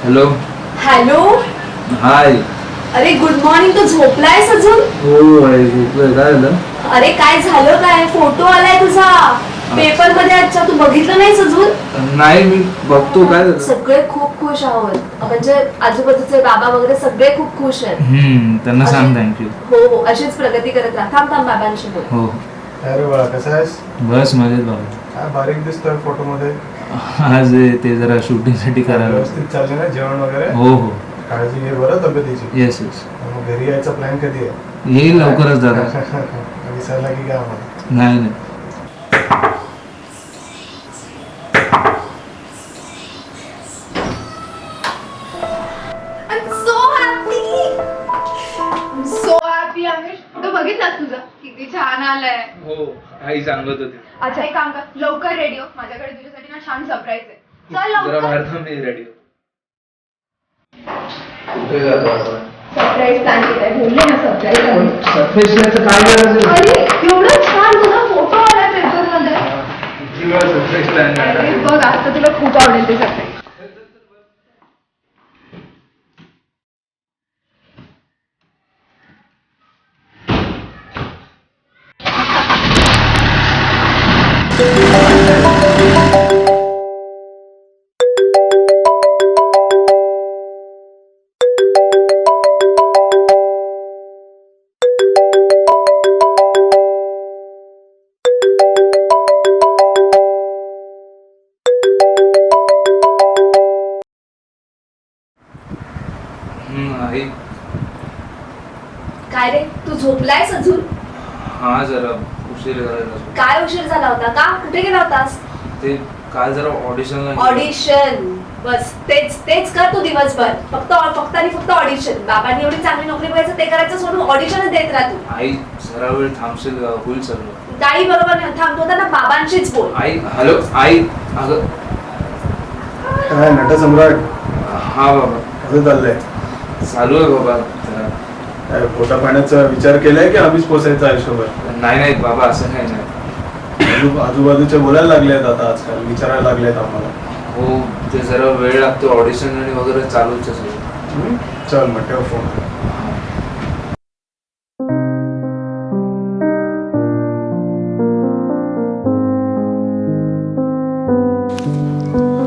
Hello. Hello. हाय. अरे good morning. तू झोपलायस अजून? हो आहे, झोपलोय. काय झालं? अरे काय झालं काय? फोटो आलाय तुझा पेपर मध्ये. अच्छा, तू बघितलं नाहीस अजून? नाही, मी बघतो. काय झालं? सगळे खूप खुश आहोत, म्हणजे आजूबाजूचे बाबा वगैरे सगळे खूप खुश आहेत. त्यांना सांग थँक्यू. हो हो, अशीच प्रगती करत राहा. थांब थांब, बाबांशी बोल. हो. अरे बाळा, कसा आहेस? बस मजेत बाबा. काय बारीक दिसतोय फोटो मध्ये. आज ते जरा शूटिंग साठी करायला. व्यवस्थित चालले ना जेवण वगैरे? हो हो. काळजी घे बरं तब्येतीची. Yes yes. मग घरी यायचा प्लॅन कधी आहे? येईल लवकरच दादा. विसरला की काय आम्हाला? नाही नाही. सो हॅपी आमिष. तो बघितलास तुझा किती छान आलाय. हो, आई सांगत होती. अच्छा, एक काम कर, लवकर रेडी हो. माझ्याकडे तुझ्यासाठी ना छान सरप्राईज आहे. चल जरा लवकर. बाहेर थांब, मी रेडी. कुठे जातो आपण? सरप्राईज प्लॅन केलाय. बोलले ना सरप्राईज आहे. सरप्राईजचं काय करायचं? अरे एवढं छान तुझा फोटो आलाय पेपर मध्ये. किती वेळा सरप्राईज प्लॅन अरे करणार? बघ, आज तर तुला खूप आवडेल ते सरप्राईज. आई. काय रे, तू झोपलायस अजून? हा, जरा उशीर झाला. काय उशीर झाला होता का? कुठे गेला होतास? ते काल जरा ऑडिशनला. ऑडिशन. बस तेच तेच कर तू दिवसभर. फक्त आणि फक्त ऑडिशन. बाबांनी एवढी चांगली नोकरी पाहिजे ते करायचं सोडून ऑडिशनच देत राहा तू. आई, जरा वेळ थांबशील का? होईल सगळं. काही बरोबर नाही. थांबतो ना, बाबांशीच बोल. आई. हॅलो आई. अगं. काय नटसम्राट, हा बाबा. कसं चाललंय? चालू आहे बाबा जरा. काय पोटा पाण्याचा विचार केलाय की आम्हीच पोसायचं आयुष्यभर? नाही नाही बाबा, असं काही नाही. आजूबाजूचे बोलायला लागलेत आता आजकाल, विचारायला लागलेत आम्हाला. हो, ते जरा वेळ लागतो. ऑडिशन आणि वगैरे चालूच आहे सगळं. चल मग ठेव फोन.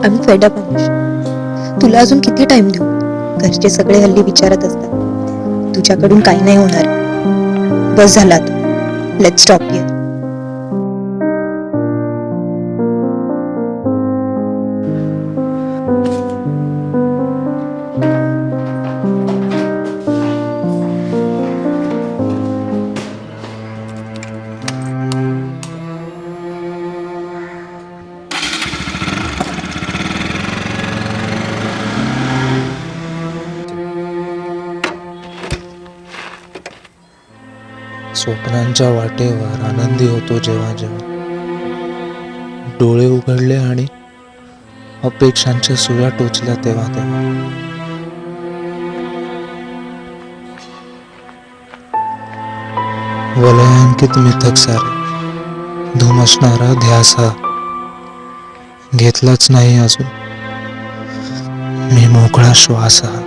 आम्ही फेड अप आमिष. तुला अजून किती टाइम देऊ? घरचे सगळे हल्ली विचारत असतात, तुझ्याकडून काही नाही होणार. बस झाला तू. Let's stop here. स्वप्नांच्या वाटेवर आनंदी होतो जेव्हा जेव्हा डोळे उघडले आणि अपेक्षांच्या सुया टोचल्या तेव्हा तेव्हा. वलयांकित मिथक सारे धुमसणारा ध्यास हा घेतलाच नाही अजून मी मोकळा श्वास हा.